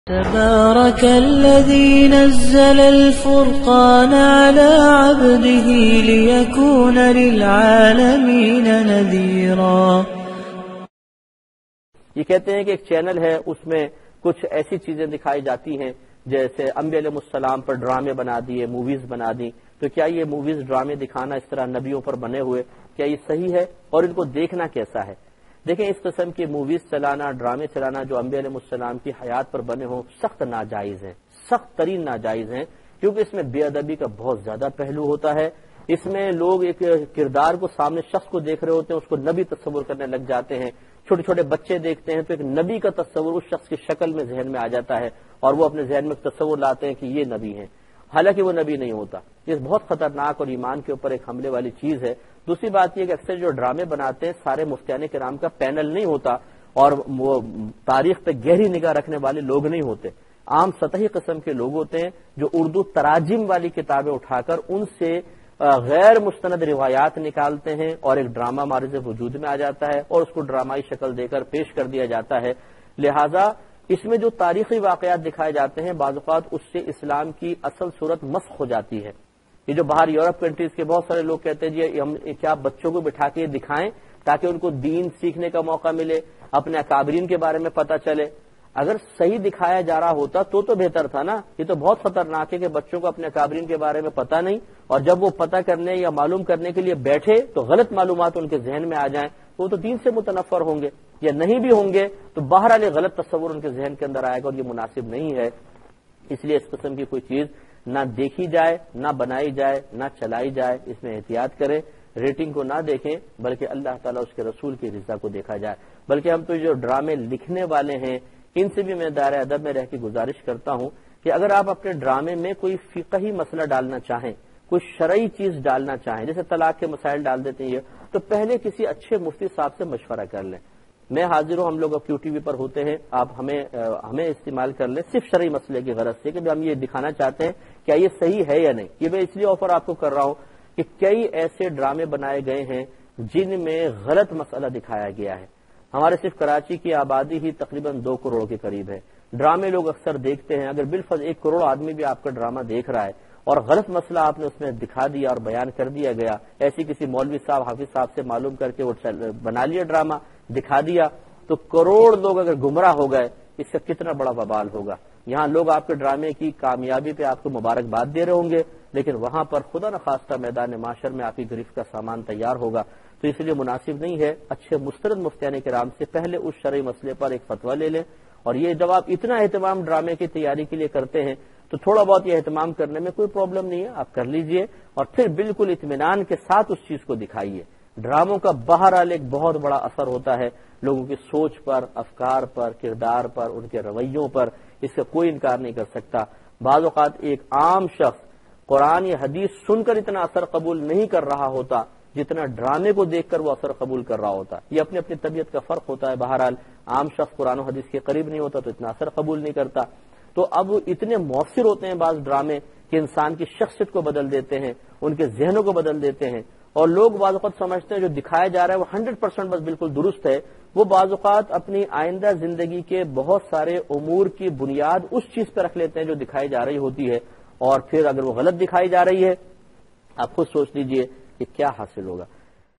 تبارك الذي نزل الفرقان على عبده ليكون للعالمين نذيرا۔ یہ کہتے ہیں کہ ایک چینل ہے، اس میں کچھ ایسی چیزیں دکھائی جاتی ہیں جیسے انبیاء علیہ السلام پر ڈرامے بنا دیے، موویز بنا دی، تو کیا یہ موویز ڈرامے دکھانا اس طرح نبیوں پر بنے ہوئے کیا یہ صحیح ہے اور ان کو دیکھنا کیسا ہے؟ دیکھیں، اس قسم کی موویز چلانا، ڈرامے چلانا جو انبیاء علیہ السلام کی حیات پر بنے ہوں، سخت ناجائز ہیں، سخت ترین ناجائز ہیں، کیونکہ اس میں بے ادبی کا بہت زیادہ پہلو ہوتا ہے۔ اس میں لوگ ایک کردار کو، سامنے شخص کو دیکھ رہے ہوتے ہیں، اس کو نبی تصور کرنے لگ جاتے ہیں۔ چھوٹے چھوٹے بچے دیکھتے ہیں تو ایک نبی کا تصور اس شخص کی شکل میں ذہن میں آ جاتا ہے اور وہ اپنے ذہن میں تصور لاتے ہیں کہ یہ نبی ہیں، حالانکہ وہ نبی نہیں ہوتا۔ یہ بہت خطرناک اور ایمان کے اوپر ایک حملے والی چیز ہے۔ دوسری بات یہ کہ اکثر جو ڈرامے بناتے ہیں سارے مفتیان کرام کا پینل نہیں ہوتا اور وہ تاریخ پہ گہری نگاہ رکھنے والے لوگ نہیں ہوتے، عام سطحی قسم کے لوگ ہوتے ہیں جو اردو تراجم والی کتابیں اٹھا کر ان سے غیر مستند روایات نکالتے ہیں اور ایک ڈرامہ مارز وجود میں آ جاتا ہے اور اس کو ڈرامائی شکل دے کر پیش کر دیا جاتا ہے۔ لہذا اس میں جو تاریخی واقعات دکھائے جاتے ہیں بعض اوقات اس سے اسلام کی اصل صورت مسخ ہو جاتی ہے۔ یہ جو باہر یورپ کنٹریز کے بہت سارے لوگ کہتے ہیں جی ہم کیا بچوں کو بٹھا کے دکھائیں تاکہ ان کو دین سیکھنے کا موقع ملے، اپنے اکابرین کے بارے میں پتہ چلے۔ اگر صحیح دکھایا جا رہا ہوتا تو بہتر تھا نا۔ یہ تو بہت خطرناک ہے کہ بچوں کو اپنے اکابرین کے بارے میں پتہ نہیں اور جب وہ پتہ کرنے یا معلوم کرنے کے لیے بیٹھے تو غلط معلومات ان کے ذہن میں آ جائیں، وہ تو دین سے متنفر ہوں گے، یا نہیں بھی ہوں گے تو بہرحال غلط تصور ان کے ذہن کے اندر آئے گا اور یہ مناسب نہیں ہے۔ اس لیے اس قسم کی کوئی چیز نہ دیکھی جائے، نہ بنائی جائے، نہ چلائی جائے، اس میں احتیاط کریں۔ ریٹنگ کو نہ دیکھیں بلکہ اللہ تعالیٰ اس کے رسول کی رضا کو دیکھا جائے۔ بلکہ ہم تو جو ڈرامے لکھنے والے ہیں ان سے بھی میں دائرہ ادب میں رہ کے گزارش کرتا ہوں کہ اگر آپ اپنے ڈرامے میں کوئی فقہی مسئلہ ڈالنا چاہیں، کوئی شرعی چیز ڈالنا چاہیں، جیسے طلاق کے مسائل ڈال دیتے ہیں، تو پہلے کسی اچھے مفتی صاحب سے مشورہ کر لیں۔ میں حاضر ہوں، ہم لوگ اب QTV پر ہوتے ہیں، آپ ہمیں استعمال کر لیں صرف شرعی مسئلے کی غرض سے کہ ہم یہ دکھانا چاہتے ہیں کیا یہ صحیح ہے یا نہیں۔ یہ میں اس لیے آفر آپ کو کر رہا ہوں کہ کئی ایسے ڈرامے بنائے گئے ہیں جن میں غلط مسئلہ دکھایا گیا ہے۔ ہمارے صرف کراچی کی آبادی ہی تقریباً 2 کروڑ کے قریب ہے۔ ڈرامے لوگ اکثر دیکھتے ہیں، اگر بالفرض 1 کروڑ آدمی بھی آپ کا ڈرامہ دیکھ رہا ہے اور غلط مسئلہ آپ نے اس میں دکھا دیا اور بیان کر دیا گیا، ایسی کسی مولوی صاحب، حافظ صاحب سے معلوم کر کے وہ بنا لیا ڈرامہ، دکھا دیا، تو کروڑ لوگ اگر گمراہ ہو گئے، اس کا کتنا بڑا وبال ہوگا۔ یہاں لوگ آپ کے ڈرامے کی کامیابی پہ آپ کو مبارکباد دے رہے ہوں گے، لیکن وہاں پر خدا نخواستہ میدان معاشر میں آپ کی گرفت کا سامان تیار ہوگا۔ تو اس لیے مناسب نہیں ہے، اچھے مستند مفتیان کرام سے پہلے اس شرعی مسئلے پر ایک فتویٰ لے لیں۔ اور یہ جب آپ اتنا اہتمام ڈرامے کی تیاری کے لیے کرتے ہیں تو تھوڑا بہت یہ اہتمام کرنے میں کوئی پرابلم نہیں ہے، آپ کر لیجئے اور پھر بالکل اطمینان کے ساتھ اس چیز کو دکھائیے۔ ڈراموں کا بہرحال ایک بہت بڑا اثر ہوتا ہے لوگوں کی سوچ پر، افکار پر، کردار پر، ان کے رویوں پر، اس کا کوئی انکار نہیں کر سکتا۔ بعض اوقات ایک عام شخص قرآن یا حدیث سن کر اتنا اثر قبول نہیں کر رہا ہوتا جتنا ڈرامے کو دیکھ کر وہ اثر قبول کر رہا ہوتا۔ یہ اپنی اپنی طبیعت کا فرق ہوتا ہے۔ بہرحال عام شخص قرآن و حدیث کے قریب نہیں ہوتا تو اتنا اثر قبول نہیں کرتا۔ تو اب اتنے مؤثر ہوتے ہیں بعض ڈرامے کہ انسان کی شخصیت کو بدل دیتے ہیں، ان کے ذہنوں کو بدل دیتے ہیں، اور لوگ بعض اوقات سمجھتے ہیں جو دکھایا جا رہا ہے وہ 100% بس بالکل درست ہے۔ وہ بعض اوقات اپنی آئندہ زندگی کے بہت سارے امور کی بنیاد اس چیز پہ رکھ لیتے ہیں جو دکھائی جا رہی ہوتی ہے، اور پھر اگر وہ غلط دکھائی جا رہی ہے آپ خود سوچ لیجئے کہ کیا حاصل ہوگا۔